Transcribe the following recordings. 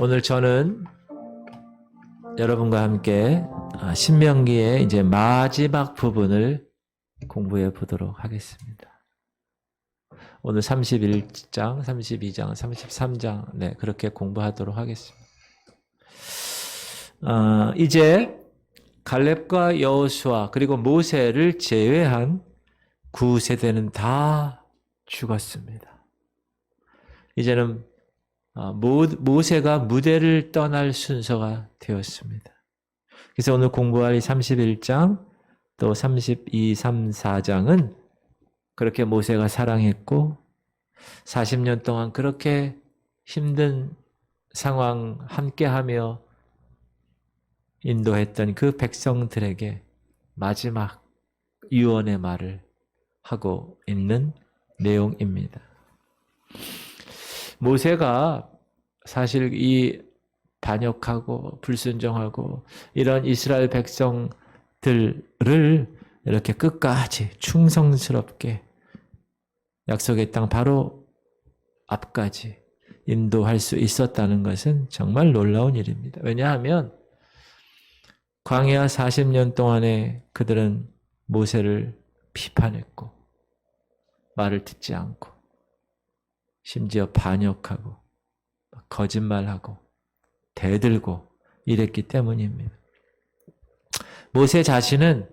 오늘 저는 여러분과 함께 신명기의 이제 마지막 부분을 공부해 보도록 하겠습니다. 오늘 31장, 32장, 33장 네, 그렇게 공부하도록 하겠습니다. 이제 갈렙과 여호수아 그리고 모세를 제외한 9세대는 다 죽었습니다. 이제는 모세가 무대를 떠날 순서가 되었습니다. 그래서 오늘 공부할 31장 또 32, 3, 4장은 그렇게 모세가 사랑했고 40년 동안 그렇게 힘든 상황 함께하며 인도했던 그 백성들에게 마지막 유언의 말을 하고 있는 내용입니다. 모세가 사실 이 반역하고 불순종하고 이런 이스라엘 백성들을 이렇게 끝까지 충성스럽게 약속의 땅 바로 앞까지 인도할 수 있었다는 것은 정말 놀라운 일입니다. 왜냐하면 광야 40년 동안에 그들은 모세를 비판했고 말을 듣지 않고 심지어 반역하고 거짓말하고 대들고 이랬기 때문입니다. 모세 자신은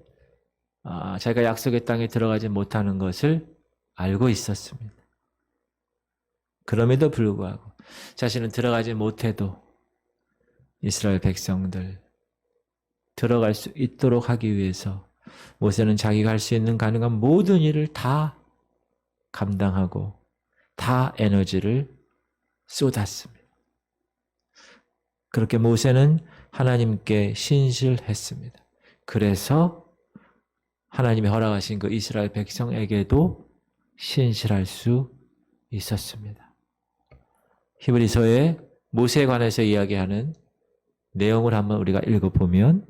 자기가 약속의 땅에 들어가지 못하는 것을 알고 있었습니다. 그럼에도 불구하고 자신은 들어가지 못해도 이스라엘 백성들 들어갈 수 있도록 하기 위해서 모세는 자기가 할 수 있는 가능한 모든 일을 다 감당하고 다 에너지를 쏟았습니다. 그렇게 모세는 하나님께 신실했습니다. 그래서 하나님이 허락하신 그 이스라엘 백성에게도 신실할 수 있었습니다. 히브리서의 모세에 관해서 이야기하는 내용을 한번 우리가 읽어보면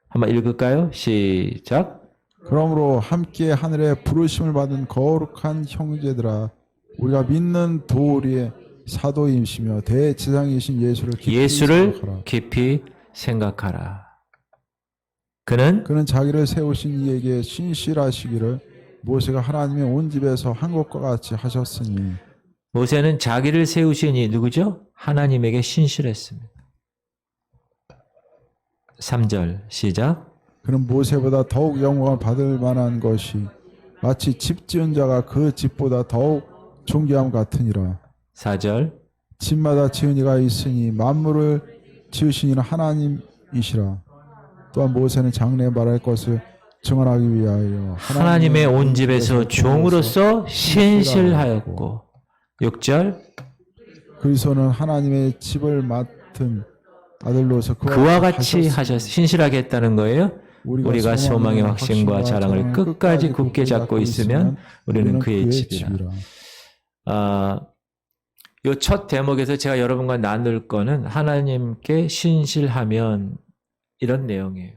한번 읽을까요? 시작. 그러므로 함께 하늘에 부르심을 받은 거룩한 형제들아, 우리가 믿는 도리의 사도임시며 대제사장이신 예수를 깊이 생각하라. 그는 자기를 세우신 이에게 신실하시기를 모세가 하나님의 온 집에서 한 것과 같이 하셨으니. 모세는 자기를 세우신 이 누구죠? 하나님에게 신실했습니다. 3절 시작. 그는 모세보다 더욱 영광을 받을 만한 것이 마치 집 지은 자가 그 집보다 더욱 존귀함 같으니라. 4절. 집마다 지은 이가 있으니 만물을 지으신 이는 하나님이시라. 또한 모세는 장래에 말할 것을 증언하기 위하여 하나님의 온 집에서 종으로서 신실하였고. 6절. 그리스도는 하나님의 집을 맡은 아들로서 그와 같이 신실하게 했다는 거예요. 우리가 소망의 확신과 자랑을 끝까지 굳게 잡고 있으면 우리는 그의 집이라. 이 첫 대목에서 제가 여러분과 나눌 거는 하나님께 신실하면 이런 내용이에요.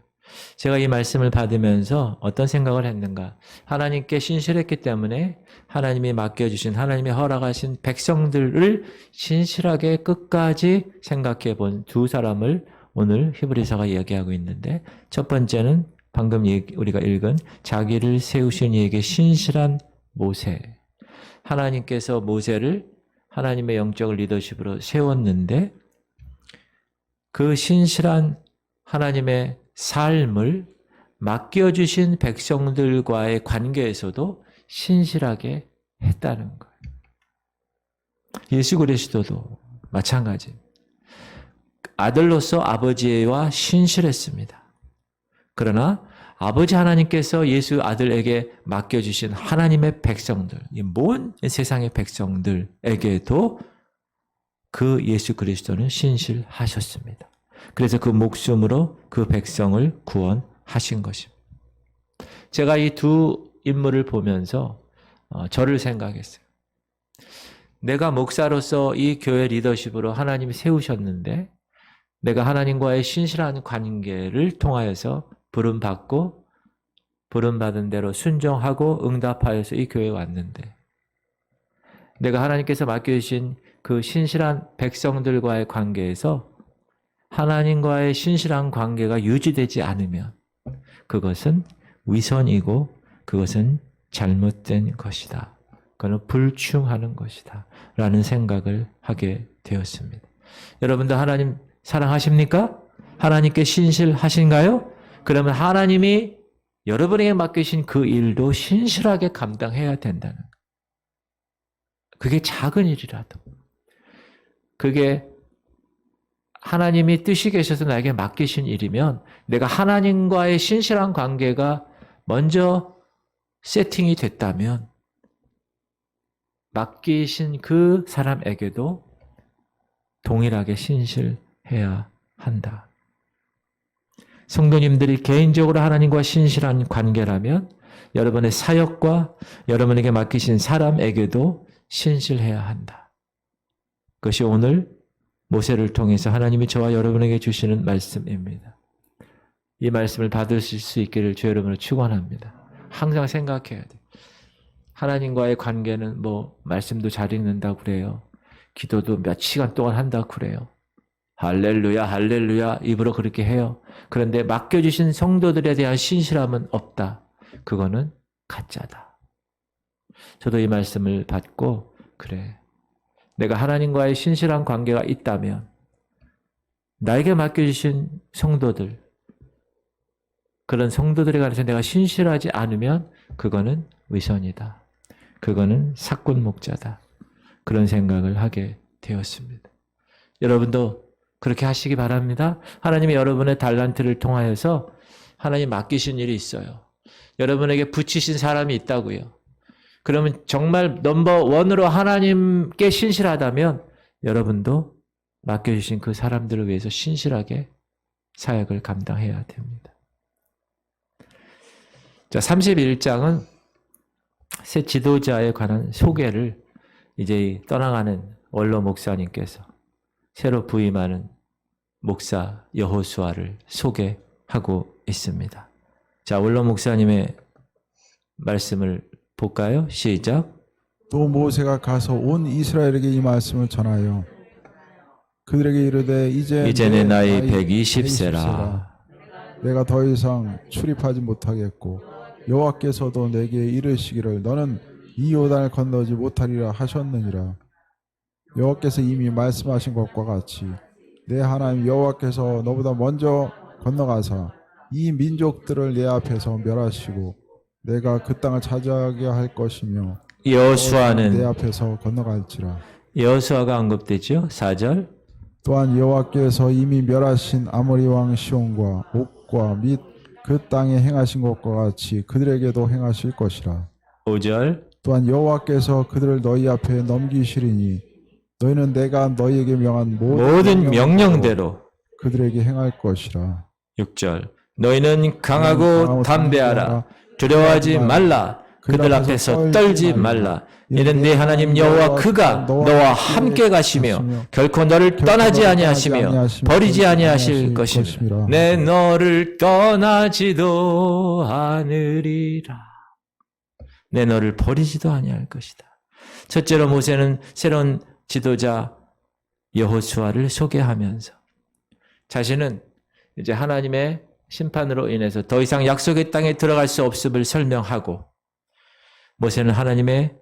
제가 이 말씀을 받으면서 어떤 생각을 했는가? 하나님께 신실했기 때문에 하나님이 맡겨주신 하나님이 허락하신 백성들을 신실하게 끝까지 생각해 본 두 사람을 오늘 히브리서가 이야기하고 있는데, 첫 번째는 방금 우리가 읽은 자기를 세우신 이에게 신실한 모세. 하나님께서 모세를 하나님의 영적 리더십으로 세웠는데 그 신실한 하나님의 삶을 맡겨주신 백성들과의 관계에서도 신실하게 했다는 거예요. 예수 그리스도도 마찬가지. 아들로서 아버지와 신실했습니다. 그러나 아버지 하나님께서 예수 아들에게 맡겨주신 하나님의 백성들, 이 모든 세상의 백성들에게도 그 예수 그리스도는 신실하셨습니다. 그래서 그 목숨으로 그 백성을 구원하신 것입니다. 제가 이 두 인물을 보면서 저를 생각했어요. 내가 목사로서 이 교회 리더십으로 하나님이 세우셨는데 내가 하나님과의 신실한 관계를 통하여서 부름받고 부름받은 대로 순종하고 응답하여서 이 교회에 왔는데 내가 하나님께서 맡겨주신 그 신실한 백성들과의 관계에서 하나님과의 신실한 관계가 유지되지 않으면 그것은 위선이고 그것은 잘못된 것이다. 그건 불충하는 것이다. 라는 생각을 하게 되었습니다. 여러분도 하나님 사랑하십니까? 하나님께 신실하신가요? 그러면 하나님이 여러분에게 맡기신 그 일도 신실하게 감당해야 된다는 거예요. 그게 작은 일이라도. 그게 하나님이 뜻이 계셔서 나에게 맡기신 일이면 내가 하나님과의 신실한 관계가 먼저 세팅이 됐다면 맡기신 그 사람에게도 동일하게 신실해야 한다. 성도님들이 개인적으로 하나님과 신실한 관계라면 여러분의 사역과 여러분에게 맡기신 사람에게도 신실해야 한다. 그것이 오늘 모세를 통해서 하나님이 저와 여러분에게 주시는 말씀입니다. 이 말씀을 받으실 수 있기를 주 여러분을 축원합니다. 항상 생각해야 돼요. 하나님과의 관계는 말씀도 잘 읽는다고 그래요. 기도도 몇 시간 동안 한다고 그래요. 할렐루야 할렐루야 입으로 그렇게 해요. 그런데 맡겨주신 성도들에 대한 신실함은 없다. 그거는 가짜다. 저도 이 말씀을 받고 그래. 내가 하나님과의 신실한 관계가 있다면 나에게 맡겨주신 성도들 그런 성도들에 관해서 내가 신실하지 않으면 그거는 위선이다. 그거는 사꾼 목자다. 그런 생각을 하게 되었습니다. 여러분도 그렇게 하시기 바랍니다. 하나님이 여러분의 달란트를 통하여서 하나님 맡기신 일이 있어요. 여러분에게 붙이신 사람이 있다고요. 그러면 정말 넘버 원으로 하나님께 신실하다면 여러분도 맡겨주신 그 사람들을 위해서 신실하게 사역을 감당해야 됩니다. 자, 31장은 새 지도자에 관한 소개를 이제 떠나가는 원로 목사님께서 새로 부임하는 목사 여호수아를 소개하고 있습니다. 자, 원로 목사님의 말씀을 볼까요? 시작. 또 모세가 가서 온 이스라엘에게 이 말씀을 전하여 그들에게 이르되 이제 내 나이 120세라. 내가 더 이상 출입하지 못하겠고 여호와께서도 내게 이르시기를 너는 이 요단을 건너지 못하리라 하셨느니라. 여호와께서 이미 말씀하신 것과 같이 내 하나님 여호와께서 너보다 먼저 건너가사 이 민족들을 내 앞에서 멸하시고 내가 그 땅을 차지하게 할 것이며 내 여호수아는 앞에서 건너갈지라. 여호수아가 언급되죠. 4절. 또한 여호와께서 이미 멸하신 아모리 왕 시온과 옥과 및 그 땅에 행하신 것과 같이 그들에게도 행하실 것이라. 5절. 또한 여호와께서 그들을 너희 앞에 넘기시리니 너희는 내가 너희에게 명한 모든 명령대로 그들에게 행할 것이라. 6절. 너희는 강하고 담대하라. 두려워하지 말라. 그들 앞에서 떨지 말라. 이는 네 하나님 여호와 그가 너와 함께 가시며 결코 너를 떠나지 아니하시며 버리지 아니하실 것이라. 내 너를 떠나지도 않으리라. 내 너를 버리지도 아니할 것이다. 첫째로 모세는 새로운 지도자 여호수아를 소개하면서 자신은 이제 하나님의 심판으로 인해서 더 이상 약속의 땅에 들어갈 수 없음을 설명하고 모세는 하나님의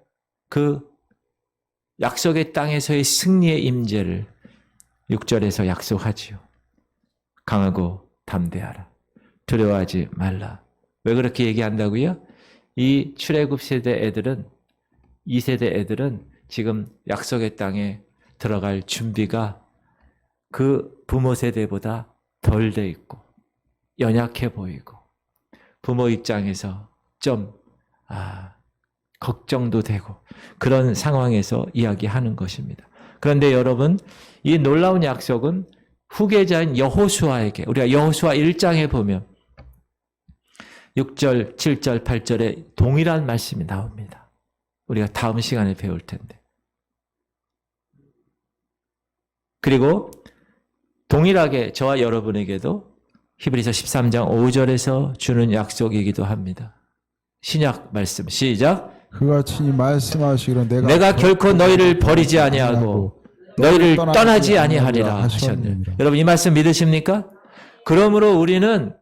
그 약속의 땅에서의 승리의 임재를 6절에서 약속하지요. 강하고 담대하라. 두려워하지 말라. 왜 그렇게 얘기한다고요? 이 출애굽 세대 애들은 2세대 애들은 지금 약속의 땅에 들어갈 준비가 그 부모 세대보다 덜 돼 있고 연약해 보이고 부모 입장에서 좀 걱정도 되고 그런 상황에서 이야기하는 것입니다. 그런데 여러분, 이 놀라운 약속은 후계자인 여호수아에게 우리가 여호수아 1장에 보면 6절, 7절, 8절에 동일한 말씀이 나옵니다. 우리가 다음 시간에 배울 텐데. 그리고 동일하게 저와 여러분에게도 히브리서 13장 5절에서 주는 약속이기도 합니다. 신약 말씀 시작. 그가 친히 말씀하시기를 내가 결코 너희를 버리지 아니하고 너희를 떠나지 아니하리라 하셨네. 하셨느니라. 여러분 이 말씀 믿으십니까? 그러므로 우리는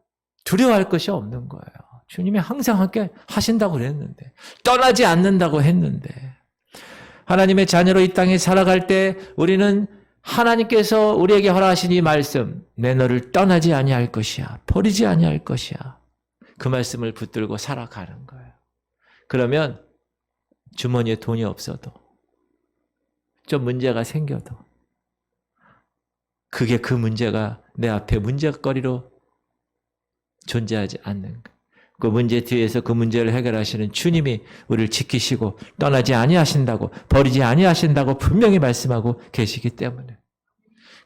두려워할 것이 없는 거예요. 주님이 항상 함께 하신다고 그랬는데, 떠나지 않는다고 했는데, 하나님의 자녀로 이 땅에 살아갈 때 우리는 하나님께서 우리에게 허락하신 이 말씀, 내 너를 떠나지 아니할 것이야, 버리지 아니할 것이야, 그 말씀을 붙들고 살아가는 거예요. 그러면 주머니에 돈이 없어도, 좀 문제가 생겨도, 그게 그 문제가 내 앞에 문제거리로 존재하지 않는 거예요. 그 문제 뒤에서 그 문제를 해결하시는 주님이 우리를 지키시고 떠나지 아니하신다고, 버리지 아니하신다고 분명히 말씀하고 계시기 때문에.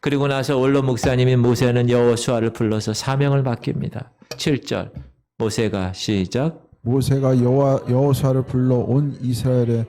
그리고 나서 원로 목사님인 모세는 여호수아를 불러서 사명을 맡깁니다. 7절 모세가 시작. 모세가 여호수아를 불러 온 이스라엘의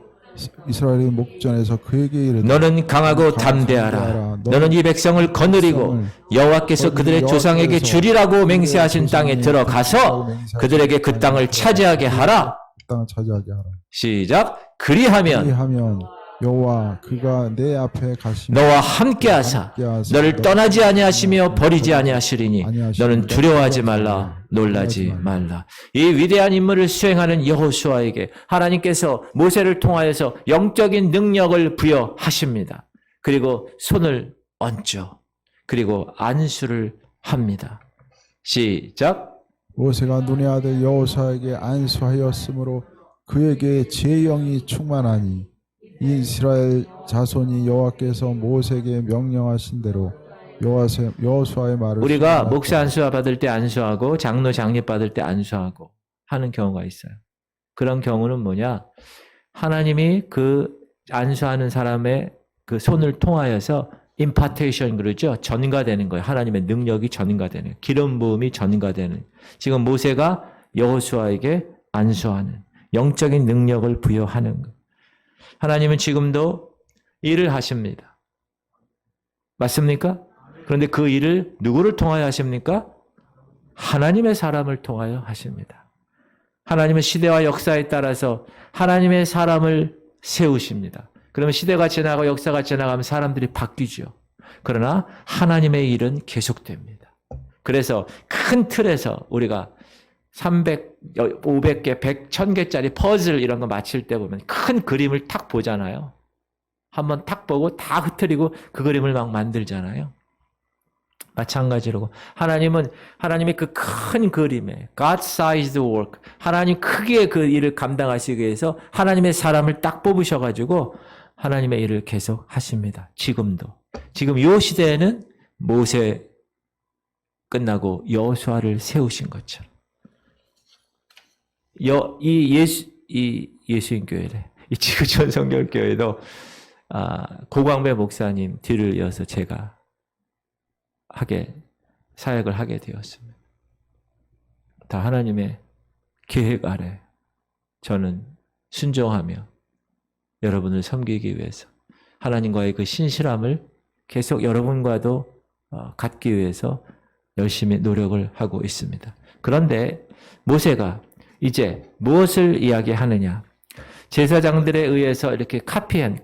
목전에서 그에게 이르되 너는 강하고 담대하라. 너는 이 백성을 거느리고 여호와께서 그들의 조상에게 주리라고 맹세하신 땅에 들어가서 그들에게 그 땅을 차지하게 하라. 그 땅을 차지하게 하라. 시작. 그리하면 여호와 그가 내 앞에 가시며 너와 함께하사 너를 떠나지 아니하시며 버리지 아니하시리니 너는 두려워하지 말라, 놀라지 말라. 이 위대한 임무를 수행하는 여호수아에게 하나님께서 모세를 통하여서 영적인 능력을 부여하십니다. 그리고 손을 얹죠. 그리고 안수를 합니다. 시작. 모세가 눈의 아들 여호수아에게 안수하였으므로 그에게 제 영이 충만하니 이 이스라엘 자손이 여호와께서 모세에게 명령하신 대로 여호수아의 말을 우리가 목사 안수 받을 때 안수하고 장로 장립 받을 때 안수하고 하는 경우가 있어요. 그런 경우는 뭐냐? 하나님이 그 안수하는 사람의 그 손을 통하여서 임파테이션 그러죠. 전가되는 거예요. 하나님의 능력이 전가되는 거예요. 기름 부음이 전가되는. 지금 모세가 여호수아에게 안수하는 영적인 능력을 부여하는 거예요. 하나님은 지금도 일을 하십니다. 맞습니까? 그런데 그 일을 누구를 통하여 하십니까? 하나님의 사람을 통하여 하십니다. 하나님은 시대와 역사에 따라서 하나님의 사람을 세우십니다. 그러면 시대가 지나고 역사가 지나가면 사람들이 바뀌죠. 그러나 하나님의 일은 계속됩니다. 그래서 큰 틀에서 우리가 300, 500개, 100, 1000개짜리 퍼즐 이런 거 맞힐 때 보면 큰 그림을 탁 보잖아요. 한번 탁 보고 다 흐트리고 그 그림을 막 만들잖아요. 마찬가지로 하나님이 그 큰 그림에 God-sized work, 하나님 크기의 그 일을 감당하시기 위해서 하나님의 사람을 딱 뽑으셔가지고 하나님의 일을 계속 하십니다. 지금도. 지금 이 시대에는 모세 끝나고 여호수아를 세우신 것처럼. 이 예수인 교회래. 이 지구촌 성결교회도 고광배 목사님 뒤를 이어서 제가 사역을 하게 되었습니다. 다 하나님의 계획 아래 저는 순종하며 여러분을 섬기기 위해서 하나님과의 그 신실함을 계속 여러분과도 갖기 위해서 열심히 노력을 하고 있습니다. 그런데 모세가 이제 무엇을 이야기하느냐? 제사장들에 의해서 이렇게 카피본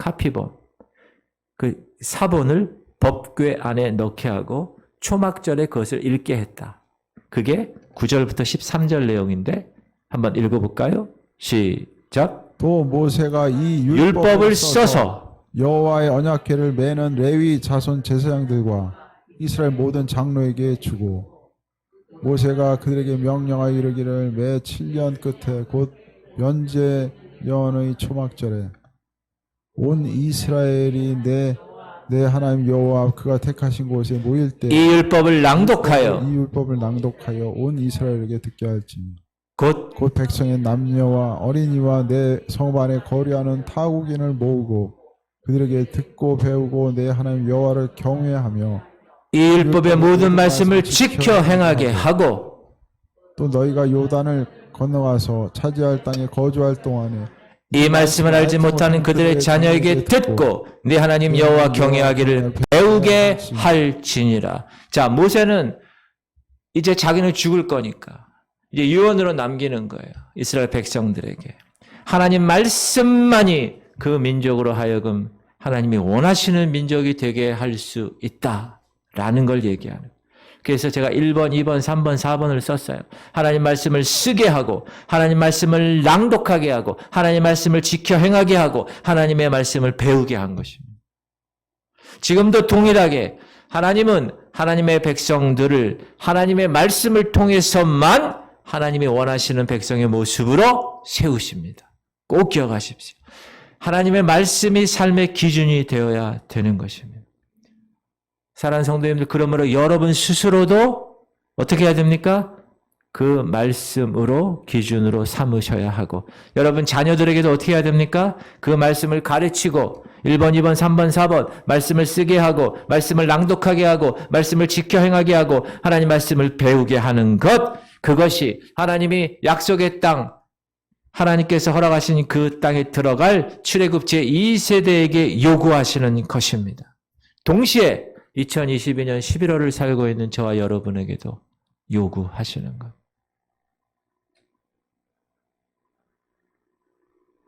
그 사본을 법궤 안에 넣게 하고 초막절에 그것을 읽게 했다. 그게 9절부터 13절 내용인데 한번 읽어볼까요? 시작. 또 모세가 이 율법을 써서 여호와의 언약궤를 매는 레위 자손 제사장들과 이스라엘 모든 장로에게 주고 모세가 그들에게 명령하여 이르기를 매 7년 끝에 곧 면제년의 초막절에 온 이스라엘이 내 하나님 여호와 그가 택하신 곳에 모일 때 이 율법을 낭독하여 온 이스라엘에게 듣게 할지니 곧 곧 백성의 남녀와 어린이와 내 성읍 안에 거류하는 타국인을 모으고 그들에게 듣고 배우고 내 하나님 여호와를 경외하며 이 율법의 모든 말씀을 지켜 행하게 하고 또 너희가 요단을 건너가서 차지할 땅에 거주할 동안에 이 말씀을 알지 못하는 그들의 자녀에게 듣고 네 하나님 여호와 경외하기를 배우게 할지니라. 자, 모세는 이제 자기는 죽을 거니까 이제 유언으로 남기는 거예요. 이스라엘 백성들에게. 하나님 말씀만이 그 민족으로 하여금 하나님이 원하시는 민족이 되게 할 수 있다라는 걸 얘기하는. 그래서 제가 1번, 2번, 3번, 4번을 썼어요. 하나님 말씀을 쓰게 하고, 하나님 말씀을 낭독하게 하고, 하나님 말씀을 지켜 행하게 하고, 하나님의 말씀을 배우게 한 것입니다. 지금도 동일하게 하나님은 하나님의 백성들을 하나님의 말씀을 통해서만 하나님이 원하시는 백성의 모습으로 세우십니다. 꼭 기억하십시오. 하나님의 말씀이 삶의 기준이 되어야 되는 것입니다. 사랑하는 성도님들, 그러므로 여러분 스스로도 어떻게 해야 됩니까? 그 말씀으로 기준으로 삼으셔야 하고, 여러분 자녀들에게도 어떻게 해야 됩니까? 그 말씀을 가르치고 1번, 2번, 3번, 4번 말씀을 쓰게 하고, 말씀을 낭독하게 하고, 말씀을 지켜 행하게 하고, 하나님 말씀을 배우게 하는 것, 그것이 하나님이 약속의 땅, 하나님께서 허락하신 그 땅에 들어갈 출애굽 제2세대에게 요구하시는 것입니다. 동시에 2022년 11월을 살고 있는 저와 여러분에게도 요구하시는 것.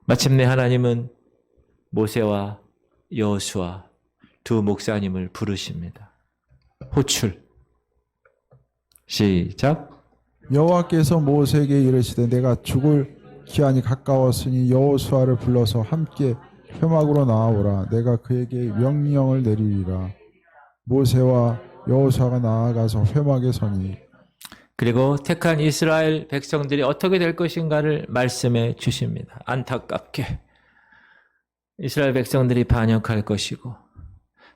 마침내 하나님은 모세와 여호수아 두 목사님을 부르십니다. 호출. 시작. 여호와께서 모세에게 이르시되 내가 죽을 기한이 가까웠으니 여호수아를 불러서 함께 회막으로 나아오라. 내가 그에게 명령을 내리리라. 모세와 여호수아가 나아가서 회막에 서니 그리고 택한 이스라엘 백성들이 어떻게 될 것인가를 말씀해 주십니다. 안타깝게 이스라엘 백성들이 반역할 것이고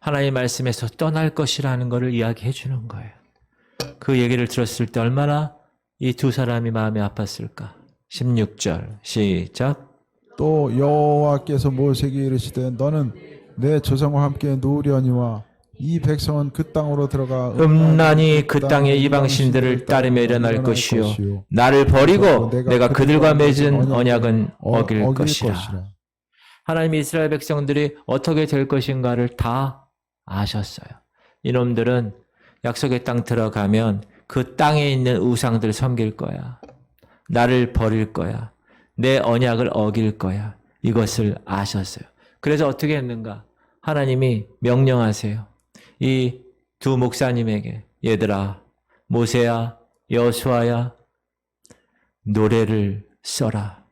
하나님의 말씀에서 떠날 것이라는 것을 이야기해 주는 거예요. 그 얘기를 들었을 때 얼마나 이 두 사람이 마음이 아팠을까. 16절 시작. 또 여호와께서 모세에게 이르시되 너는 내 조상과 함께 누우려니와 이 백성은 그 땅으로 들어가 음란히 그 땅의 이방신들을 따르며 일어날 것이요 나를 버리고 내가 그들과 맺은 언약은 어길 것이라. 하나님이 이스라엘 백성들이 어떻게 될 것인가를 다 아셨어요. 이놈들은 약속의 땅 들어가면 그 땅에 있는 우상들 섬길 거야. 나를 버릴 거야. 내 언약을 어길 거야. 이것을 아셨어요. 그래서 어떻게 했는가? 하나님이 명령하세요. 이 두 목사님에게 얘들아, 모세야, 여호수아야, 노래를 써라.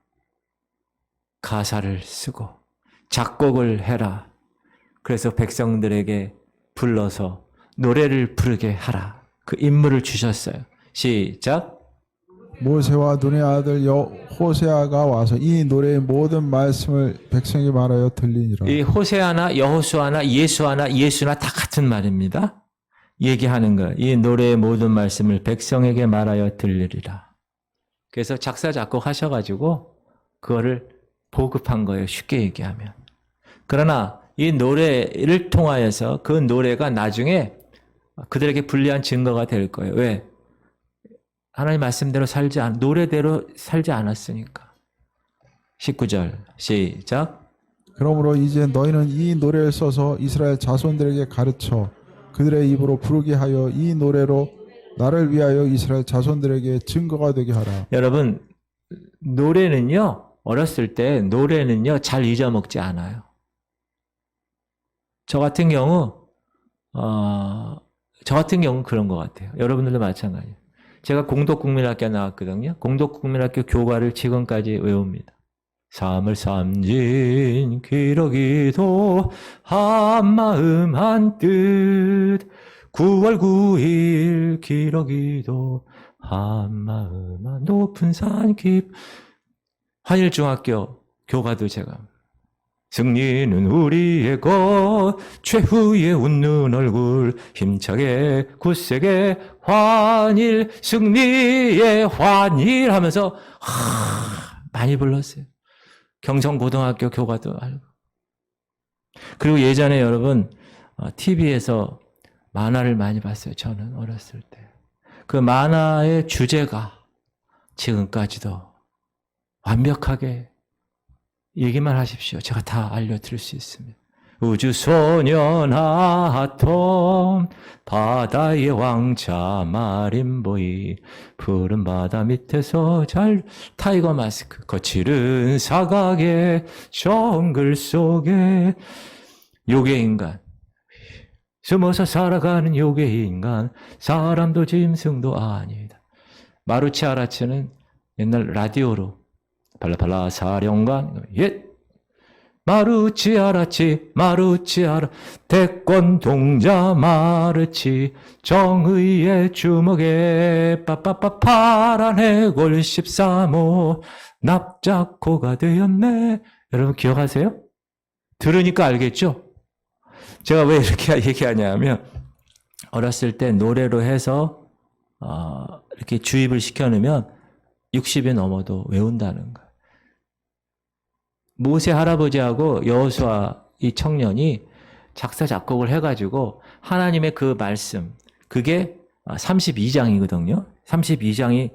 가사를 쓰고 작곡을 해라. 그래서 백성들에게 불러서 노래를 부르게 하라. 그 임무를 주셨어요. 시작. 모세와 눈의 아들 호세아가 와서 이 노래의 모든 말씀을 백성에게 말하여 들리니라. 이 호세아나 여호수아나 예수아나 예수나 다 같은 말입니다. 얘기하는 거예요. 이 노래의 모든 말씀을 백성에게 말하여 들리리라. 그래서 작사 작곡 하셔가지고 그거를 보급한 거예요. 쉽게 얘기하면. 그러나 이 노래를 통하여서 그 노래가 나중에 그들에게 불리한 증거가 될 거예요. 왜? 하나님 말씀대로 노래대로 살지 않았으니까. 19절 시작. 그러므로 이제 너희는 이 노래를 써서 이스라엘 자손들에게 가르쳐 그들의 입으로 부르게 하여 이 노래로 나를 위하여 이스라엘 자손들에게 증거가 되게 하라. 여러분, 노래는요, 어렸을 때 노래는요 잘 잊어먹지 않아요. 저 같은 경우는 그런 것 같아요. 여러분들도 마찬가지예요. 제가 공덕국민학교 나왔거든요. 공덕국민학교 교과를 지금까지 외웁니다. 삼을 삼진 기러기도 한마음 한뜻 9월 9일 기러기도 한마음 한 높은 산 깊 환일중학교 교과도 제가 승리는 우리의 것 최후에 웃는 얼굴 힘차게 굳세게 환일 승리의 환일 하면서 많이 불렀어요. 경성고등학교 교과도 알고. 그리고 예전에 여러분 TV에서 만화를 많이 봤어요. 저는 어렸을 때. 그 만화의 주제가 지금까지도 완벽하게 얘기만 하십시오. 제가 다 알려드릴 수 있습니다. 우주소년 아톰 바다의 왕자 마린보이 푸른 바다 밑에서 타이거 마스크 거칠은 사각의 정글 속에 요괴 인간. 숨어서 살아가는 요괴 인간. 사람도 짐승도 아니다. 마루치 아라치는 옛날 라디오로 발라발라 사령관 예 마루치 아라치 대권 동자 마르치 정의의 주먹에 빠빠빠 파란 해골 13호 납작코가 되었네. 여러분 기억하세요? 들으니까 알겠죠? 제가 왜 이렇게 얘기하냐면 어렸을 때 노래로 해서 이렇게 주입을 시켜놓으면 60이 넘어도 외운다는 거예요. 모세 할아버지하고 여호수아 이 청년이 작사 작곡을 해가지고 하나님의 그 말씀, 그게 32장이거든요. 32장이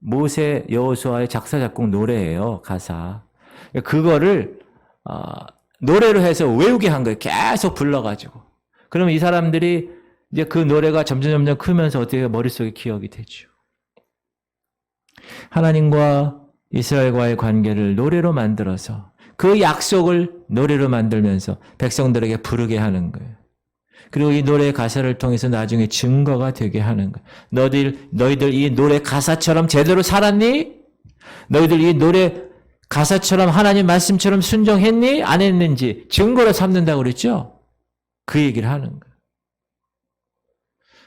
모세 여호수아의 작사 작곡 노래예요. 가사. 그거를 노래로 해서 외우게 한 거예요. 계속 불러가지고. 그러면 이 사람들이 이제 그 노래가 점점 크면서 어떻게 머릿속에 기억이 되죠. 하나님과 이스라엘과의 관계를 노래로 만들어서 그 약속을 노래로 만들면서 백성들에게 부르게 하는 거예요. 그리고 이 노래의 가사를 통해서 나중에 증거가 되게 하는 거예요. 너희들 이 노래 가사처럼 제대로 살았니? 너희들 이 노래 가사처럼 하나님 말씀처럼 순종했니? 안 했는지 증거로 삼는다고 그랬죠? 그 얘기를 하는 거예요.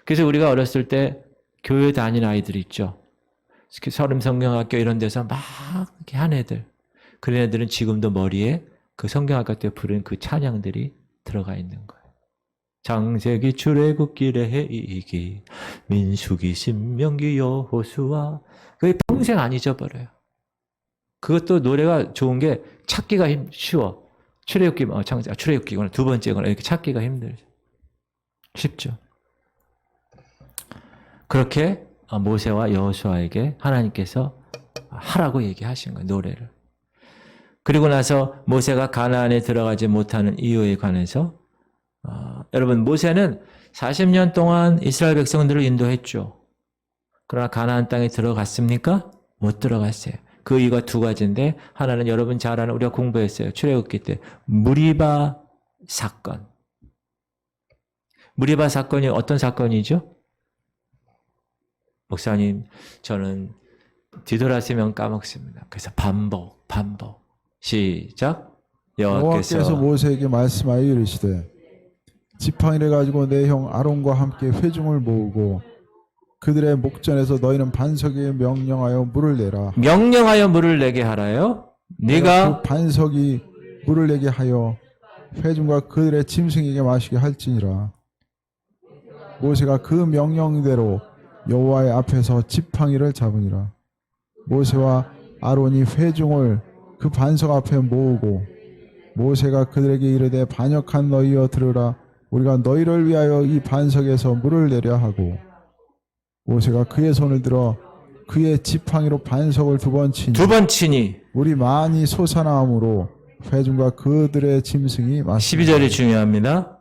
그래서 우리가 어렸을 때 교회 다니는 아이들 있죠? 서름성경학교 이런 데서 막 이렇게 한 애들. 그런 애들은 지금도 머리에 그 성경학교 때 부른 그 찬양들이 들어가 있는 거예요. 창세기 출애굽기래 해이기 민수기 신명기 여호수아. 그게 평생 안 잊어버려요. 그것도 노래가 좋은 게 찾기가 쉬워. 출애굽기거나 두 번째거나 이렇게 찾기가 힘들죠. 쉽죠. 그렇게 모세와 여호수아에게 하나님께서 하라고 얘기하신 거예요. 노래를. 그리고 나서 모세가 가나안에 들어가지 못하는 이유에 관해서 여러분 모세는 40년 동안 이스라엘 백성들을 인도했죠. 그러나 가나안 땅에 들어갔습니까? 못 들어갔어요. 그 이유가 두 가지인데 하나는 여러분 잘 아는 우리가 공부했어요. 출애굽기 때 무리바 사건. 무리바 사건이 어떤 사건이죠? 목사님, 저는 뒤돌아서면 까먹습니다. 그래서 반복. 시작. 여호와께서 모세에게 말씀하여 이르시되 지팡이를 가지고 내 형 아론과 함께 회중을 모으고 그들의 목전에서 너희는 반석에 명령하여 물을 내라. 명령하여 물을 내게 하라요? 네가 그 반석이 물을 내게 하여 회중과 그들의 짐승에게 마시게 할지니라. 모세가 그 명령대로 여호와의 앞에서 지팡이를 잡으니라. 모세와 아론이 회중을 그 반석 앞에 모으고 모세가 그들에게 이르되 반역한 너희여 들으라. 우리가 너희를 위하여 이 반석에서 물을 내려 하고 모세가 그의 손을 들어 그의 지팡이로 반석을 두 번 치니 물이 많이 솟아나므로 회중과 그들의 짐승이 마시니라. 12절이 중요합니다.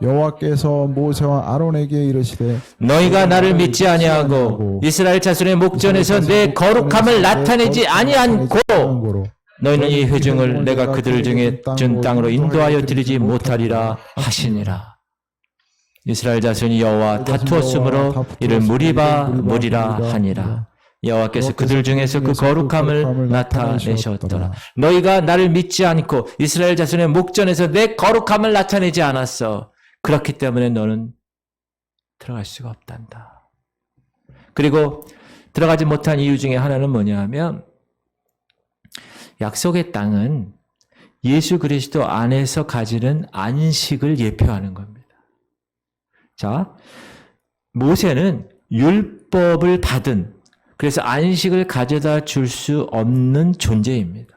여호와께서 모세와 아론에게 이르시되 너희가 나를 믿지 아니하고 이스라엘 자손의 목전에서 내 거룩함을 나타내지 아니하고 너희는 이 회중을 내가 그들 중에 준 땅으로 인도하여 드리지 못하리라 하시니라. 이스라엘 자손이 여호와 다투었으므로 이를 무리라 하니라. 여호와께서 그들 중에서 그 거룩함을 나타내셨더라. 너희가 나를 믿지 않고 이스라엘 자손의 목전에서 내 거룩함을 나타내지 않았어. 그렇기 때문에 너는 들어갈 수가 없단다. 그리고 들어가지 못한 이유 중에 하나는 뭐냐 하면 약속의 땅은 예수 그리스도 안에서 가지는 안식을 예표하는 겁니다. 자, 모세는 율법을 받은, 그래서 안식을 가져다 줄 수 없는 존재입니다.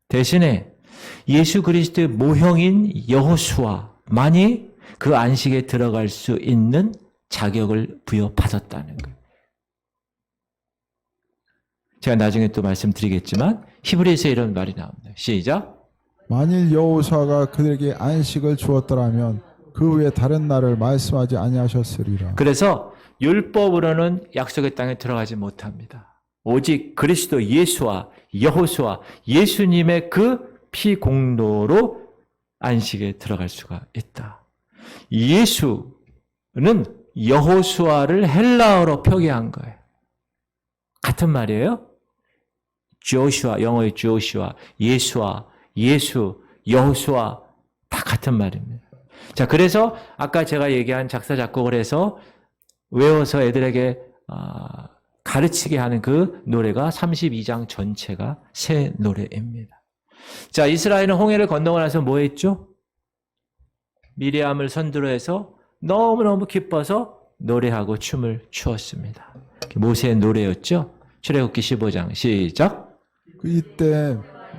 대신에 예수 그리스도의 모형인 여호수아만이 그 안식에 들어갈 수 있는 자격을 부여받았다는 거예요. 제가 나중에 또 말씀드리겠지만 히브리서에 이런 말이 나옵니다. 시작. 만일 여호수아가 그들에게 안식을 주었더라면 그 외에 다른 날을 말씀하지 아니하셨으리라. 그래서 율법으로는 약속의 땅에 들어가지 못합니다. 오직 그리스도 예수와 여호수아 예수님의 그 피 공로로 안식에 들어갈 수가 있다. 예수는 여호수아를 헬라어로 표기한 거예요. 같은 말이에요. 조슈아, 영어의 조슈아, 예수아, 예수, 여호수아 다 같은 말입니다. 자, 그래서 아까 제가 얘기한 작사 작곡을 해서 외워서 애들에게 가르치게 하는 그 노래가 32장 전체가 새 노래입니다. 자, 이스라엘은 홍해를 건너고 나서 뭐 했죠? 미리암을 선두로 해서 너무너무 기뻐서 노래하고 춤을 추었습니다. 모세의 노래였죠? 출애굽기 15장 시작. 이때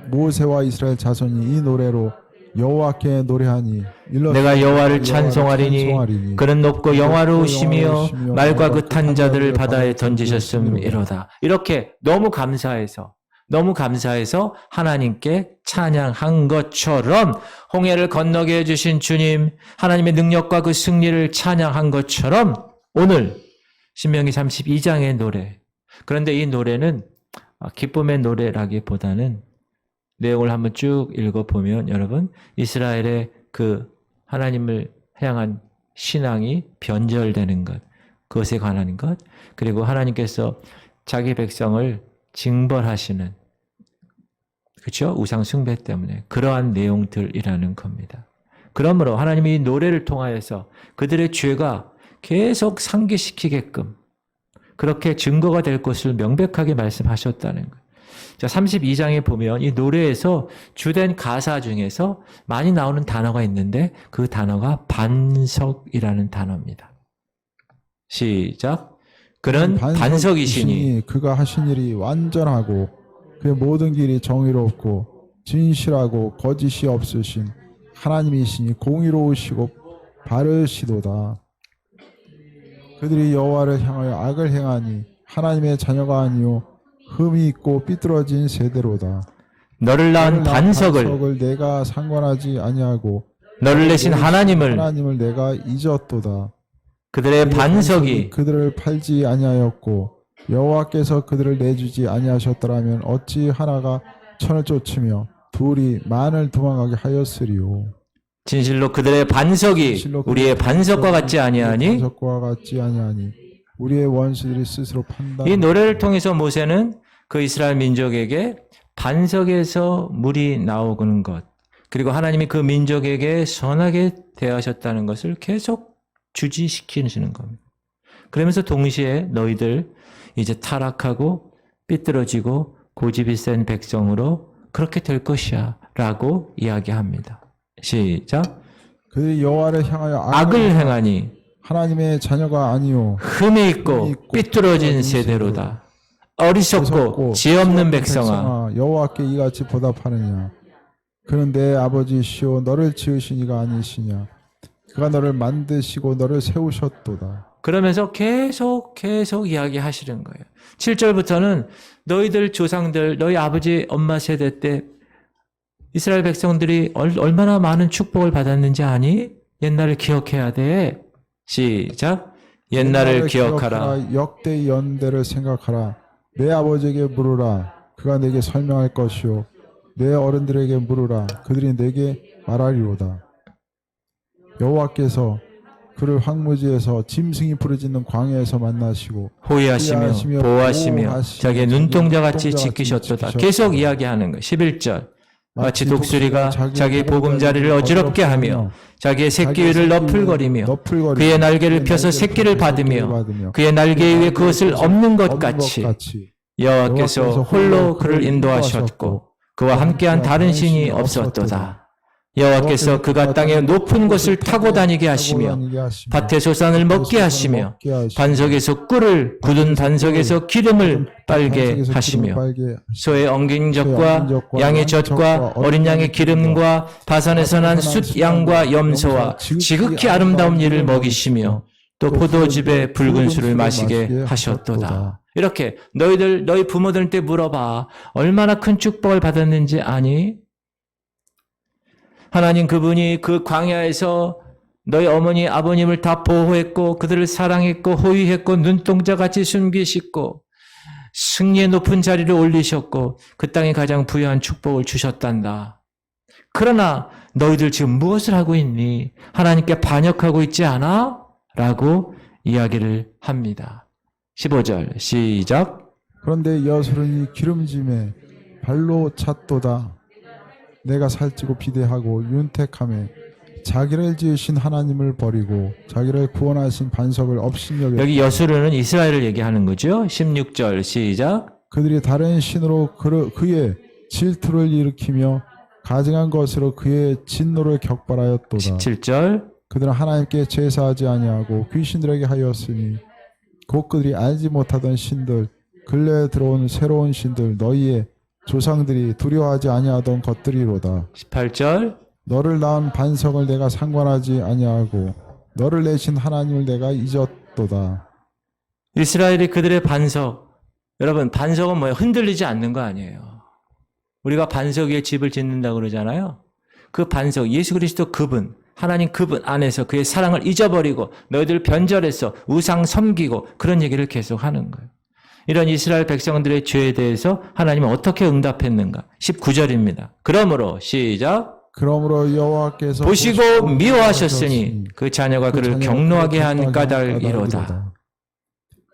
모세와 이스라엘 자손이 이 노래로 여호와께 노래하니 내가 여호와를 찬송하리니 그는 높고 영화로우시며 말과 그 탄 자들을 바다에 던지셨음이로다. 이렇게 너무 감사해서 하나님께 찬양한 것처럼 홍해를 건너게 해주신 주님, 하나님의 능력과 그 승리를 찬양한 것처럼 오늘 신명기 32장의 노래. 그런데 이 노래는 기쁨의 노래라기보다는 내용을 한번 쭉 읽어보면 여러분, 이스라엘의 그 하나님을 향한 신앙이 변절되는 것, 그것에 관한 것, 그리고 하나님께서 자기 백성을 징벌하시는, 그렇죠? 우상 숭배 때문에 그러한 내용들이라는 겁니다. 그러므로 하나님이 이 노래를 통하여서 그들의 죄가 계속 상기시키게끔 그렇게 증거가 될 것을 명백하게 말씀하셨다는 것. 자, 32장에 보면 이 노래에서 주된 가사 중에서 많이 나오는 단어가 있는데 그 단어가 반석이라는 단어입니다. 시작. 그는 반석이시니 그가 하신 일이 완전하고 그의 모든 길이 정의롭고 진실하고 거짓이 없으신 하나님이시니 공의로우시고 바르시도다. 그들이 여호와를 향하여 악을 행하니 하나님의 자녀가 아니요 흠이 있고 삐뚤어진 세대로다. 너를 낳은 반석을 내가 상관하지 아니하고 너를 내신 하나님을 내가 잊었도다. 그들의 반석이 그들을 팔지 아니하였고 여호와께서 그들을 내주지 아니하셨더라면 어찌 하나가 천을 쫓으며 둘이 만을 도망가게 하였으리요. 진실로 그들의 반석이 우리의 반석과 같지 아니하니 우리의 원수들이 스스로 판단. 이 노래를 통해서 모세는 그 이스라엘 민족에게 반석에서 물이 나오는 것, 그리고 하나님이 그 민족에게 선하게 대하셨다는 것을 계속 주지시키시는 겁니다. 그러면서 동시에 너희들 이제 타락하고 삐뚤어지고 고집이 센 백성으로 그렇게 될 것이야 라고 이야기합니다. 시작. 그들이 여호와를 향하여 악을 행하니 하나님의 자녀가 아니요 흠이 있고 삐뚤어진 세대로다. 어리석고 지혜 없는 백성아, 여호와께 이같이 보답하느냐. 그는 내 아버지시오 너를 지으신 이가 아니시냐. 그가 너를 만드시고 너를 세우셨도다. 그러면서 계속 이야기하시는 거예요. 7절부터는 너희들 조상들, 너희 아버지 엄마 세대 때 이스라엘 백성들이 얼마나 많은 축복을 받았는지 아니? 옛날을 기억해야 돼. 시작. 옛날을 기억하라. 역대의 연대를 생각하라. 내 아버지에게 물으라. 그가 내게 설명할 것이요. 내 어른들에게 물으라. 그들이 내게 말하리로다. 여호와께서 그를 황무지에서 짐승이 부르짖는 광야에서 만나시고 호위하시며 보호하시며 자기의 눈동자같이 지키셨도다. 계속 이야기하는 거예요. 11절. 마치 독수리가 자기 보금자리를 어지럽게 하며 자기의 새끼를 너풀거리며 그의 날개를 펴서 새끼를 받으며 그의 날개 위에 그것을 엎는 것 같이 여호와께서 홀로 그를 인도하셨고 그와 함께한 다른 신이 없었도다. 여호와께서 그가 땅의 높은 곳을 타고 다니게 하시며 밭의 소산을 먹게 하시며 반석에서 꿀을 굳은 반석에서 기름을 빨게 하시며 소의 엉긴 젖과 양의 젖과 어린 양의 기름과 바산에서 난 숫양과 염소와 지극히 아름다운 이를 먹이시며 또 포도즙에 붉은 술을 마시게 하셨도다. 이렇게 너희 부모들한테 물어봐. 얼마나 큰 축복을 받았는지 아니? 하나님 그분이 그 광야에서 너희 어머니 아버님을 다 보호했고 그들을 사랑했고 호위했고 눈동자같이 숨기시고 승리의 높은 자리를 올리셨고 그 땅에 가장 부유한 축복을 주셨단다. 그러나 너희들 지금 무엇을 하고 있니? 하나님께 반역하고 있지 않아? 라고 이야기를 합니다. 15절 시작. 그런데 여술은이 기름짐에 발로 찼도다. 내가 살찌고 비대하고 윤택함에 자기를 지으신 하나님을 버리고 자기를 구원하신 반석을 업신여겼다. 여기 여수르는 이스라엘을 얘기하는 거죠. 16절 시작. 그들이 다른 신으로 그의 질투를 일으키며 가증한 것으로 그의 진노를 격발하였도다. 17절. 그들은 하나님께 제사하지 아니하고 귀신들에게 하였으니 곧 그들이 알지 못하던 신들 근래에 들어온 새로운 신들 너희의 조상들이 두려워하지 아니하던 것들이로다. 18절. 너를 낳은 반석을 내가 상관하지 아니하고 너를 내신 하나님을 내가 잊었도다. 이스라엘이 그들의 반석. 여러분, 반석은 뭐예요? 흔들리지 않는 거 아니에요. 우리가 반석 위에 집을 짓는다고 그러잖아요. 그 반석, 예수 그리스도 그분, 하나님 그분 안에서 그의 사랑을 잊어버리고 너희들 변절해서 우상 섬기고 그런 얘기를 계속 하는 거예요. 이런 이스라엘 백성들의 죄에 대해서 하나님은 어떻게 응답했는가? 19절입니다. 그러므로 시작. 그러므로 여호와께서 보시고 미워하셨으니 그 자녀가 그를 경노하게 한 까닭이로다.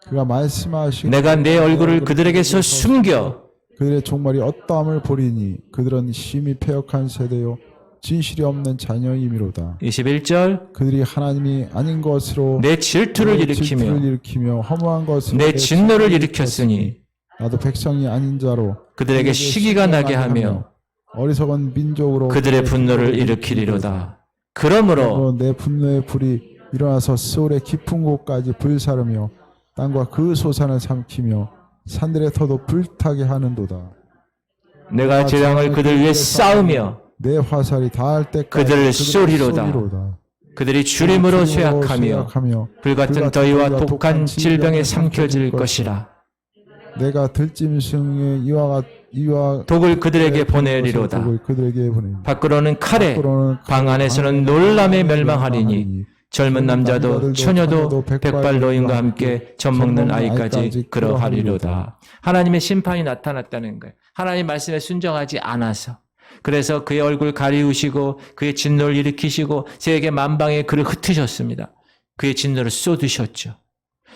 그가 말씀하시고 내가 내 얼굴을 그들에게서 숨겨 그들의 종말이 어떠함을 보리니 그들은 심히 패역한 세대요 진실이 없는 자녀임이로다. 21절. 그들이 하나님이 아닌 것으로 내 질투를 일으키며 허무한 것으로 내 진노를 일으켰으니 나도 백성이 아닌 자로 그들에게 시기가 나게 하며 어리석은 민족으로 그들의 분노를 일으키리로다. 그러므로 내 분노의 불이 일어나서 스올의 깊은 곳까지 불사르며 땅과 그 소산을 삼키며 산들의 터도 불타게 하는도다. 내가 재앙을 그들 위해 쌓으며 내 화살이 닿을 때까지 그들을 쏘리로다. 그들이 주림으로 쇠약하며 불같은 더위와 독한 질병에 삼켜질 것이라. 내가 들짐승의 이와 독을 그들에게 보내리로다. 밖으로는 칼에 방 안에서는 놀람에 멸망하리니 젊은 남자도 처녀도 백발 노인과 함께 젖먹는 아이까지 그러하리로다. 하나님의 심판이 나타났다는 거예요. 하나님 말씀에 순종하지 않아서. 그래서 그의 얼굴 가리우시고 그의 진노를 일으키시고 세계 만방에 그를 흩으셨습니다. 그의 진노를 쏟으셨죠.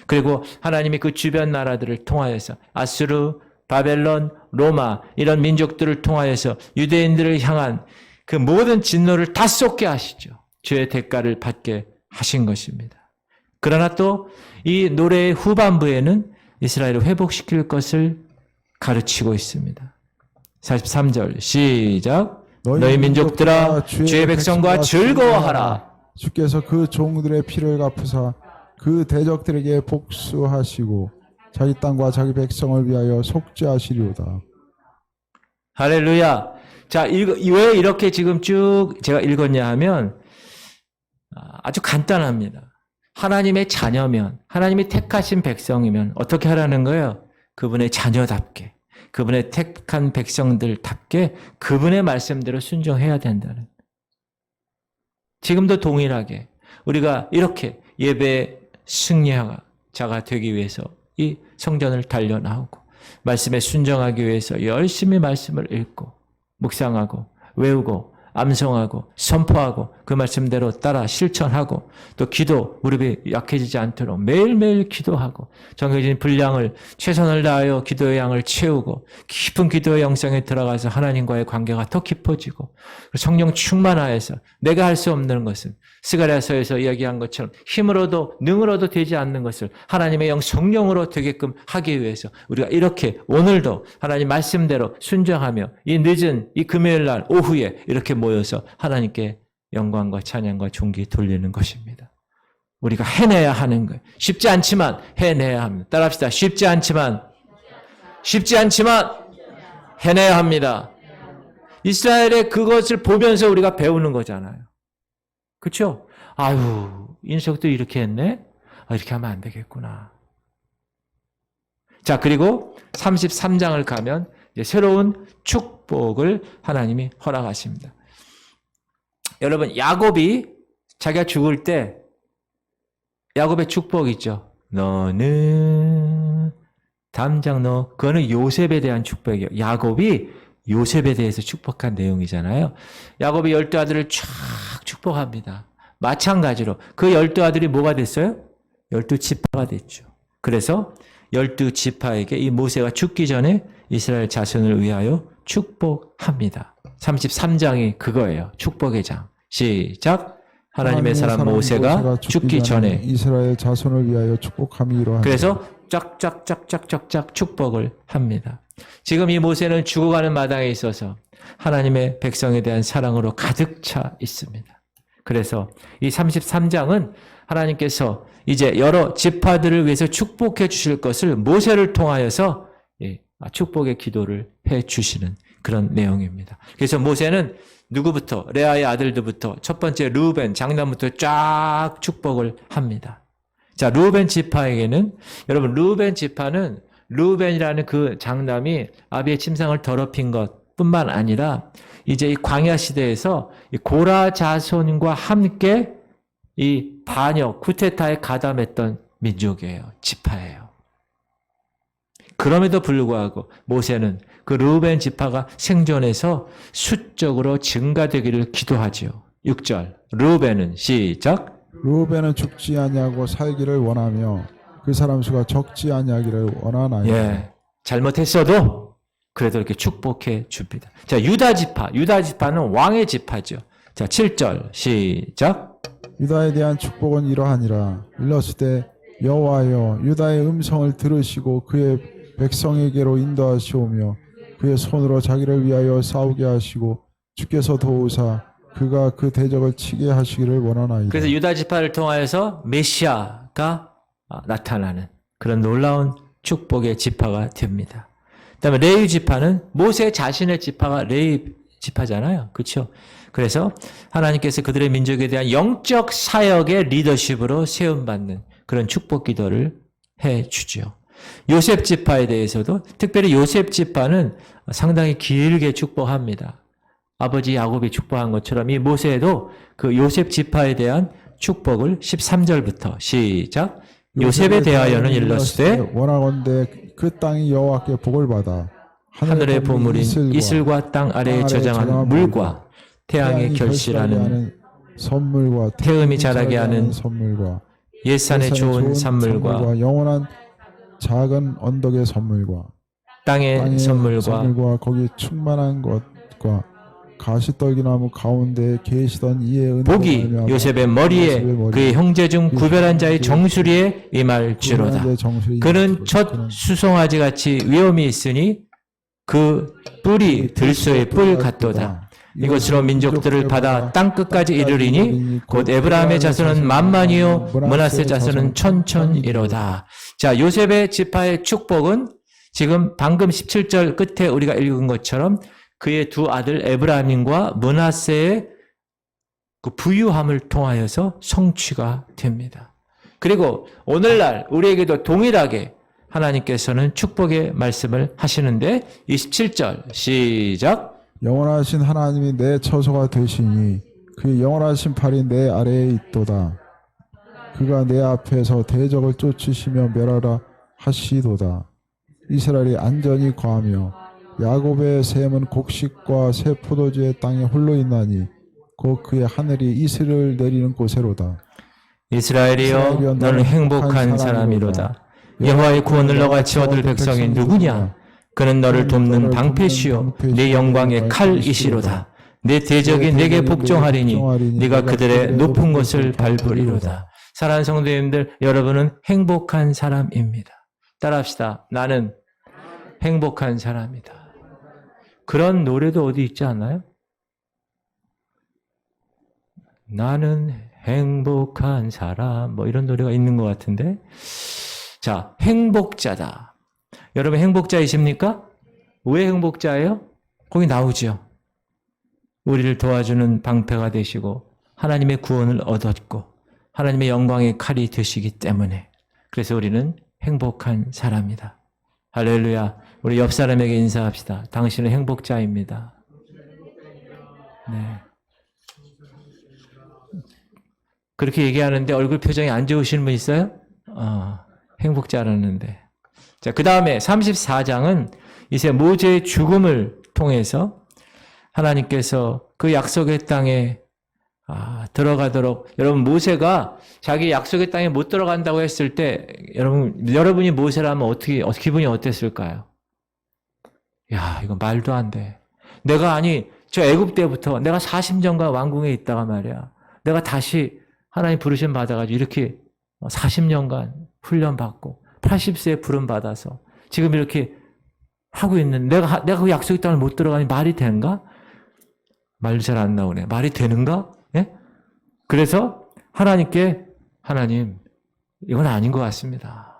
그리고 하나님이 그 주변 나라들을 통하여서 아수르, 바벨론, 로마 이런 민족들을 통하여서 유대인들을 향한 그 모든 진노를 다 쏟게 하시죠. 죄의 대가를 받게 하신 것입니다. 그러나 또 이 노래의 후반부에는 이스라엘을 회복시킬 것을 가르치고 있습니다. 43절 시작. 너희 민족들아 주의 백성과 즐거워하라. 주께서 그 종들의 피를 갚으사 그 대적들에게 복수하시고 자기 땅과 자기 백성을 위하여 속죄하시리로다. 할렐루야. 자, 왜 이렇게 지금 쭉 제가 읽었냐 하면 아주 간단합니다. 하나님의 자녀면, 하나님이 택하신 백성이면 어떻게 하라는 거예요? 그분의 자녀답게, 그분의 택한 백성들답게 그분의 말씀대로 순종해야 된다는. 지금도 동일하게 우리가 이렇게 예배 승리자가 되기 위해서 이 성전을 달려나오고 말씀에 순종하기 위해서 열심히 말씀을 읽고 묵상하고 외우고 암송하고 선포하고 그 말씀대로 따라 실천하고 또 기도 무릎이 약해지지 않도록 매일매일 기도하고 정해진 분량을 최선을 다하여 기도의 양을 채우고 깊은 기도의 영성에 들어가서 하나님과의 관계가 더 깊어지고 성령 충만하여서 내가 할 수 없는 것은 스가랴서에서 이야기한 것처럼 힘으로도 능으로도 되지 않는 것을 하나님의 영 성령으로 되게끔 하기 위해서 우리가 이렇게 오늘도 하나님 말씀대로 순종하며 이 늦은 이 금요일 날 오후에 이렇게 모여서 하나님께 영광과 찬양과 존귀 돌리는 것입니다. 우리가 해내야 하는 거예요. 쉽지 않지만 해내야 합니다. 따라합시다. 쉽지 않지만 해내야 합니다. 이스라엘의 그것을 보면서 우리가 배우는 거잖아요. 그렇죠? 아유, 인석도 이렇게 했네? 이렇게 하면 안 되겠구나. 자, 그리고 33장을 가면 이제 새로운 축복을 하나님이 허락하십니다. 여러분, 야곱이 자기가 죽을 때 야곱의 축복 있죠. 너는 담장 그거는 요셉에 대한 축복이에요. 야곱이 요셉에 대해서 축복한 내용이잖아요. 야곱이 12아들을 쫙 축복합니다. 마찬가지로 그 12아들이 뭐가 됐어요? 12지파가 됐죠. 그래서 12지파에게 이 모세가 죽기 전에 이스라엘 자손을 위하여 축복합니다. 33장이 그거예요. 축복의 장. 시작. 하나님의 사람 모세가 죽기 전에 이스라엘 자손을 위하여 축복함이로 하니. 그래서 쫙쫙쫙쫙쫙쫙 축복을 합니다. 지금 이 모세는 죽어가는 마당에 있어서 하나님의 백성에 대한 사랑으로 가득 차 있습니다. 그래서 이 33장은 하나님께서 이제 여러 지파들을 위해서 축복해 주실 것을 모세를 통하여서 축복의 기도를 해 주시는 그런 내용입니다. 그래서 모세는 누구부터? 레아의 아들들부터 첫 번째 르우벤 장남부터 쫙 축복을 합니다. 자, 르우벤 지파에게는 여러분 르우벤 지파는 르우벤이라는 그 장남이 아비의 침상을 더럽힌 것뿐만 아니라 이제 이 광야 시대에서 이 고라 자손과 함께 이 반역 쿠데타에 가담했던 민족이에요. 지파예요. 그럼에도 불구하고 모세는 그 르우벤 지파가 생존해서 수적으로 증가되기를 기도하지요. 6절 르우벤은 시작. 르우벤은 죽지 아니하고 살기를 원하며 그 사람 수가 적지 아니하기를 원하나이다. 예, 잘못했어도 그래도 이렇게 축복해 줍니다. 자, 유다 지파는 왕의 지파죠. 자, 7절 시작. 유다에 대한 축복은 이러하니라. 일렀을때 여호와여 유다의 음성을 들으시고 그의 백성에게로 인도하시오며 그의 손으로 자기를 위하여 싸우게 하시고 주께서 도우사 그가 그 대적을 치게 하시기를 원하나이다. 그래서 유다 지파를 통하여서 메시아가 나타나는 그런 놀라운 축복의 지파가 됩니다. 그다음에 레위 지파는 모세 자신의 지파가 레위 지파잖아요. 그렇죠? 그래서 하나님께서 그들의 민족에 대한 영적 사역의 리더십으로 세움받는 그런 축복 기도를 해주죠. 요셉 지파에 대해서도 특별히 요셉 지파는 상당히 길게 축복합니다. 아버지 야곱이 축복한 것처럼 이 모세도 그 요셉 지파에 대한 축복을 13절부터 시작. 요셉에 대하여는 일렀으되 원하건대 그 땅이 여호와께 복을 받아 하늘의 보물인 이슬과 땅 아래에 저장한 물과 태양의 결실하는 선물과 태음이 자라게 하는 선물과 옛산의 좋은 산물과 영원한 작은 언덕의 선물과 땅의 선물과 거기 충만한 것과 가시떨기나무 가운데 계시던 이의 은혜로 복이 말미암아 요셉의 머리에 그의 형제 중 구별한 자의 정수리에 임할지로다. 그는 첫 수송아지 같이 위엄이 있으니 그 뿔이 들소의 뿔 같도다. 이것으로 민족들을 받아 땅끝까지 이르리니 곧 에브라임의 자손은 만만이요 므낫세 자손은 천천이로다. 자, 요셉의 지파의 축복은 지금 방금 17절 끝에 우리가 읽은 것처럼 그의 두 아들 에브라임과 므낫세의 그 부유함을 통하여서 성취가 됩니다. 그리고 오늘날 우리에게도 동일하게 하나님께서는 축복의 말씀을 하시는데 27절 시작. 영원하신 하나님이 내 처소가 되시니 그 영원하신 팔이 내 아래에 있도다. 그가 내 앞에서 대적을 쫓으시며 멸하라 하시도다. 이스라엘이 안전히 거하며 야곱의 샘은 곡식과 새 포도주의 땅에 홀로 있나니 곧 그의 하늘이 이슬을 내리는 곳에로다. 이스라엘이여 너는 행복한 사람이로다. 여호와의 구원을 너가 지어들 백성이 누구냐? 그는 너를 돕는 방패시요 내 영광의 칼이시로다. 내 대적이 내게 복종하리니 네가 그들의 높은 곳을 밟으리로다. 사랑하는 성도님들, 여러분은 행복한 사람입니다. 따라합시다. 나는 행복한 사람이다. 그런 노래도 어디 있지 않나요? 나는 행복한 사람, 뭐 이런 노래가 있는 것 같은데. 자, 행복자다. 여러분 행복자이십니까? 왜 행복자예요? 거기 나오죠. 우리를 도와주는 방패가 되시고 하나님의 구원을 얻었고 하나님의 영광의 칼이 되시기 때문에 그래서 우리는 행복한 사람이다. 할렐루야. 우리 옆 사람에게 인사합시다. 당신은 행복자입니다. 네. 그렇게 얘기하는데 얼굴 표정이 안 좋으신 분 있어요? 행복자라는데. 자, 그 다음에 34장은 이제 모세의 죽음을 통해서 하나님께서 그 약속의 땅에 들어가도록, 여러분 모세가 자기 약속의 땅에 못 들어간다고 했을 때 여러분이 모세라면 어떻게 기분이 어땠을까요? 야, 이거 말도 안 돼. 저 애굽 때부터 내가 40년간 왕궁에 있다가 말이야. 내가 다시 하나님 부르심 받아가지고 이렇게 40년간 훈련받고 80세에 부름 받아서 지금 이렇게 하고 있는 내가 그 약속의 땅을 못 들어가니 말이 되는가? 말도 잘 안 나오네. 말이 되는가? 예? 그래서 하나님, 이건 아닌 것 같습니다.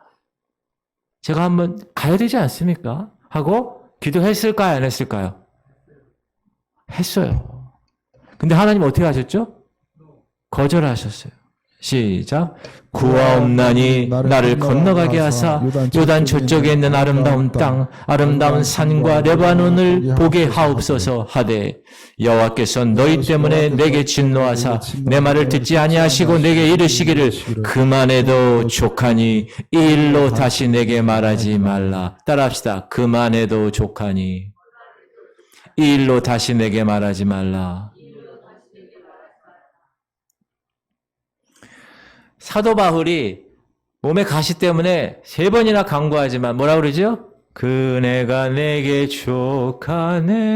제가 한번 가야 되지 않습니까? 하고 기도했을까요? 안 했을까요? 했어요. 근데 하나님 어떻게 하셨죠? 거절하셨어요. 시작. 구하옵나니 나를 건너가게 하사 요단 저쪽에 있는 아름다운 땅, 아름다운 산과 레바논을 보게 하옵소서 하되, 여호와께서 너희 때문에 내게 진노하사 내 말을 듣지 아니하시고 내게 이르시기를 그만해도 족하니 이 일로 다시 내게 말하지 말라. 따라합시다. 그만해도 족하니 이 일로 다시 내게 말하지 말라. 사도 바울이 몸에 가시 때문에 3번이나 간구하지만 뭐라 그러죠? 그네가 내게 족하네.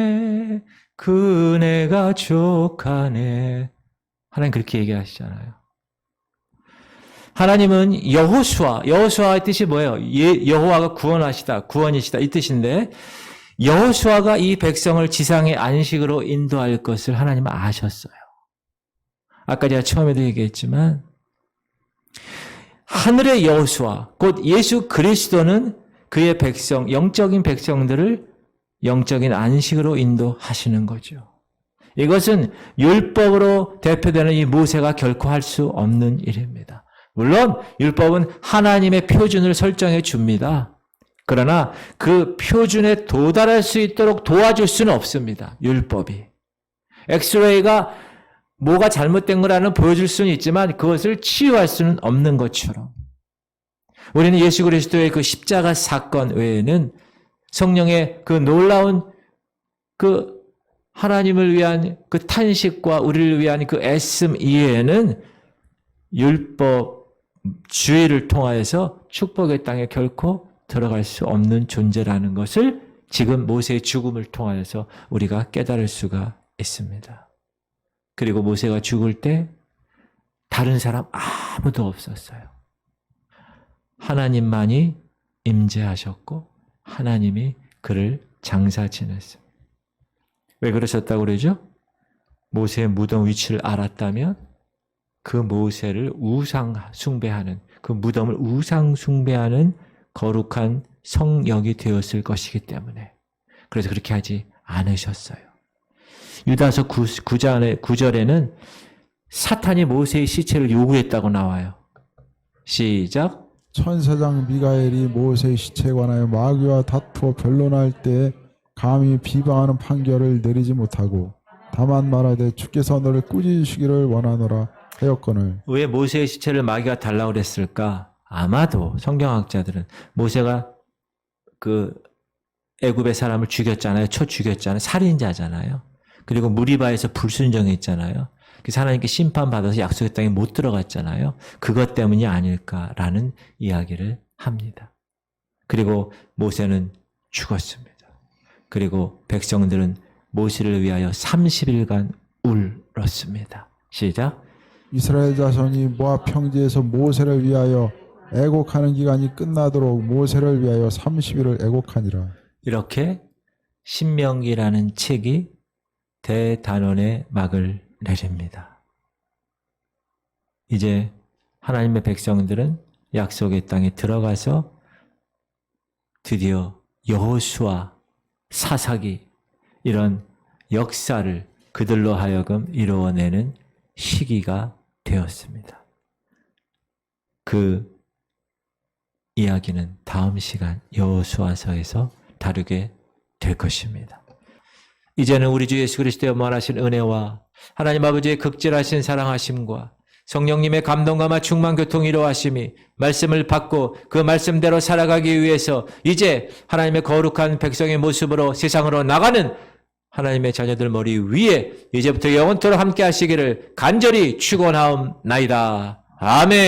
그네가 족하네. 하나님 그렇게 얘기하시잖아요. 하나님은 여호수아의 뜻이 뭐예요? 여호와가 구원이시다 이 뜻인데, 여호수아가 이 백성을 지상의 안식으로 인도할 것을 하나님은 아셨어요. 아까 제가 처음에도 얘기했지만 하늘의 여호수아 곧 예수 그리스도는 그의 백성, 영적인 백성들을 영적인 안식으로 인도하시는 거죠. 이것은 율법으로 대표되는 이 모세가 결코 할 수 없는 일입니다. 물론 율법은 하나님의 표준을 설정해 줍니다. 그러나 그 표준에 도달할 수 있도록 도와줄 수는 없습니다. 율법이. 엑스레이가 뭐가 잘못된 거라는 보여줄 수는 있지만 그것을 치유할 수는 없는 것처럼, 우리는 예수 그리스도의 그 십자가 사건 외에는 성령의 그 놀라운 그 하나님을 위한 그 탄식과 우리를 위한 그 애씀 이외에는 율법 주의를 통하여서 축복의 땅에 결코 들어갈 수 없는 존재라는 것을 지금 모세의 죽음을 통하여서 우리가 깨달을 수가 있습니다. 그리고 모세가 죽을 때 다른 사람 아무도 없었어요. 하나님만이 임재하셨고 하나님이 그를 장사 지냈습니다. 왜 그러셨다고 그러죠? 모세의 무덤 위치를 알았다면 그 모세를 우상 숭배하는, 그 무덤을 우상 숭배하는 거룩한 성역이 되었을 것이기 때문에, 그래서 그렇게 하지 않으셨어요. 유다서 9절에는 사탄이 모세의 시체를 요구했다고 나와요. 시작. 천사장 미가엘이 모세의 시체에 관하여 마귀와 다투어 변론할 때 감히 비방하는 판결을 내리지 못하고 다만 말하되 주께서 너를 꾸짖으시기를 원하노라 하였거늘. 왜 모세의 시체를 마귀가 달라고 그랬을까? 아마도 성경학자들은 모세가 그 애굽의 사람을 죽였잖아요. 쳐 죽였잖아요. 살인자잖아요. 그리고 무리바에서 불순종했잖아요. 그래서 하나님께 심판받아서 약속의 땅에 못 들어갔잖아요. 그것 때문이 아닐까라는 이야기를 합니다. 그리고 모세는 죽었습니다. 그리고 백성들은 모세를 위하여 30일간 울었습니다. 시작. 이스라엘 자손이 모압 평지에서 모세를 위하여 애곡하는 기간이 끝나도록 모세를 위하여 30일을 애곡하니라. 이렇게 신명기라는 책이 대단원의 막을 내립니다. 이제 하나님의 백성들은 약속의 땅에 들어가서 드디어 여호수아, 사사기 이런 역사를 그들로 하여금 이루어내는 시기가 되었습니다. 그 이야기는 다음 시간 여호수아서에서 다루게 될 것입니다. 이제는 우리 주 예수 그리스도의 원하신 은혜와 하나님 아버지의 극진하신 사랑하심과 성령님의 감동감화 충만 교통 이루하심이 말씀을 받고 그 말씀대로 살아가기 위해서 이제 하나님의 거룩한 백성의 모습으로 세상으로 나가는 하나님의 자녀들 머리 위에 이제부터 영원토록 함께 하시기를 간절히 축원하옵나이다. 아멘.